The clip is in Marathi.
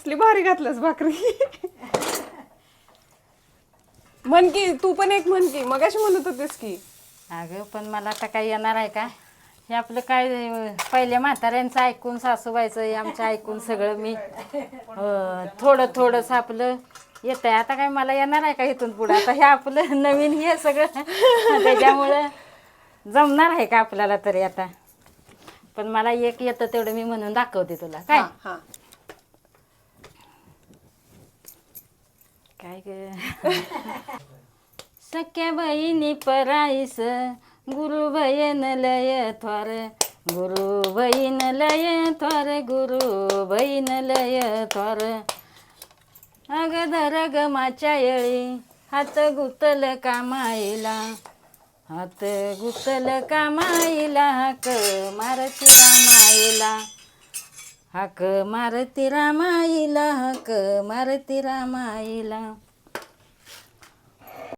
कसली भारी घातलंस भाकरी. म्हण की तू पण एक म्हण की मगाशी म्हणत होतीस की. अगं पण मला आता काय येणार आहे का? हे आपलं काय पहिल्या म्हाताऱ्यांचं ऐकून सासूबाईचं हे आमचं ऐकून सगळं मी थोडं थोडंसं आपलं येत आहे. आता काय मला येणार आहे का इथून पुढं? आता हे आपलं नवीन हे सगळं त्याच्यामुळं जमणार आहे का आपल्याला तरी आता? पण मला एक येतं तेवढं मी म्हणून दाखवते तुला. काय हा काय ग सख्या बहिणी पराईस गुरु बहीण लय थोर गुरु बहीण लय थोर गुरु बहीण लय थोर अग धर ग माच्या येळी हात गुतल कामाईला हात गुतल कामाईला हाक मारती रामाईला हाक मारती रामाईला हाक मारती रामाईला